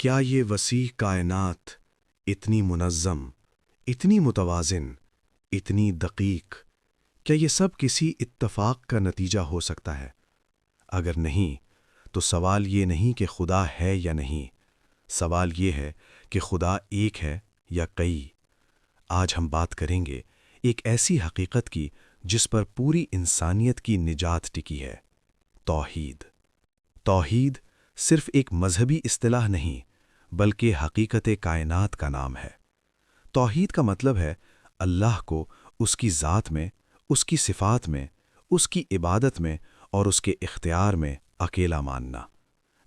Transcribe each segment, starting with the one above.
کیا یہ وسیع کائنات اتنی منظم، اتنی متوازن، اتنی دقیق، کیا یہ سب کسی اتفاق کا نتیجہ ہو سکتا ہے؟ اگر نہیں، تو سوال یہ نہیں کہ خدا ہے یا نہیں، سوال یہ ہے کہ خدا ایک ہے یا کئی۔ آج ہم بات کریں گے ایک ایسی حقیقت کی جس پر پوری انسانیت کی نجات ٹکی ہے: توحید۔ توحید صرف ایک مذہبی اصطلاح نہیں، بلکہ حقیقت کائنات کا نام ہے۔ توحید کا مطلب ہے اللہ کو اس کی ذات میں، اس کی صفات میں، اس کی عبادت میں اور اس کے اختیار میں اکیلا ماننا۔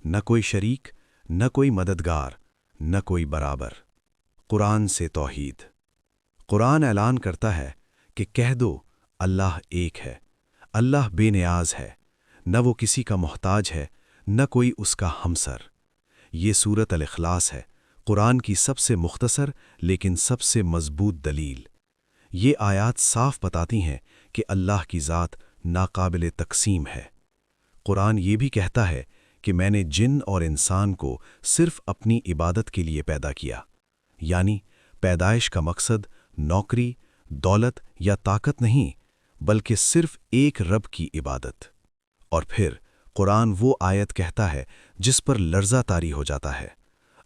نہ کوئی شریک، نہ کوئی مددگار، نہ کوئی برابر۔ قرآن سے توحید۔ قرآن اعلان کرتا ہے کہ کہہ دو اللہ ایک ہے، اللہ بے نیاز ہے، نہ وہ کسی کا محتاج ہے، نہ کوئی اس کا ہمسر۔ یہ سورۃ الاخلاص ہے، قرآن کی سب سے مختصر لیکن سب سے مضبوط دلیل۔ یہ آیات صاف بتاتی ہیں کہ اللہ کی ذات ناقابل تقسیم ہے۔ قرآن یہ بھی کہتا ہے کہ میں نے جن اور انسان کو صرف اپنی عبادت کے لیے پیدا کیا، یعنی پیدائش کا مقصد نوکری، دولت یا طاقت نہیں، بلکہ صرف ایک رب کی عبادت۔ اور پھر قرآن وہ آیت کہتا ہے جس پر لرزہ طاری ہو جاتا ہے: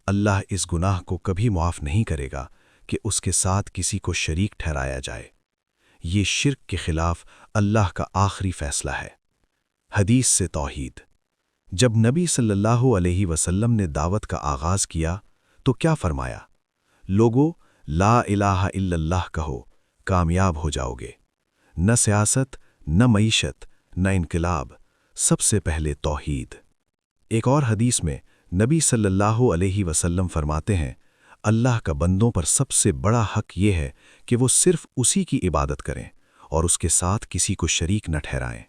اللہ اس گناہ کو کبھی معاف نہیں کرے گا کہ اس کے ساتھ کسی کو شریک ٹھہرایا جائے۔ یہ شرک کے خلاف اللہ کا آخری فیصلہ ہے۔ حدیث سے توحید۔ جب نبی صلی اللہ علیہ وسلم نے دعوت کا آغاز کیا تو کیا فرمایا؟ لوگو، لا الہ الا اللہ کہو، کامیاب ہو جاؤ گے۔ نہ سیاست، نہ معیشت، نہ انقلاب، سب سے پہلے توحید۔ ایک اور حدیث میں نبی صلی اللہ علیہ وسلم فرماتے ہیں: اللہ کا بندوں پر سب سے بڑا حق یہ ہے کہ وہ صرف اسی کی عبادت کریں اور اس کے ساتھ کسی کو شریک نہ ٹھہرائیں۔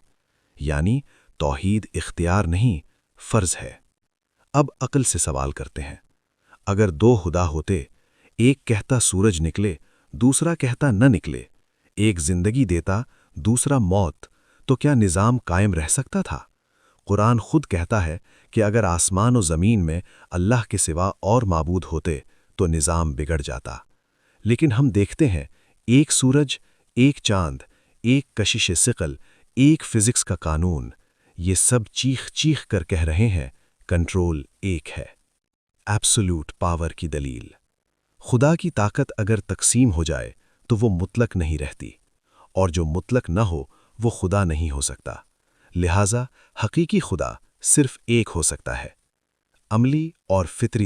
یعنی توحید اختیار نہیں، فرض ہے۔ اب عقل سے سوال کرتے ہیں: اگر دو خدا ہوتے، ایک کہتا سورج نکلے، دوسرا کہتا نہ نکلے، ایک زندگی دیتا، دوسرا موت، تو کیا نظام قائم رہ سکتا تھا؟ قرآن خود کہتا ہے کہ اگر آسمان و زمین میں اللہ کے سوا اور معبود ہوتے تو نظام بگڑ جاتا۔ لیکن ہم دیکھتے ہیں ایک سورج، ایک چاند، ایک کشش ثقل، ایک فزکس کا قانون، یہ سب چیخ چیخ کر کہہ رہے ہیں کنٹرول ایک ہے۔ ایبسولوٹ پاور کی دلیل۔ خدا کی طاقت اگر تقسیم ہو جائے تو وہ مطلق نہیں رہتی، اور جو مطلق نہ ہو وہ خدا نہیں ہو سکتا۔ لہٰذا حقیقی خدا صرف ایک ہو سکتا ہے۔ عملی اور فطری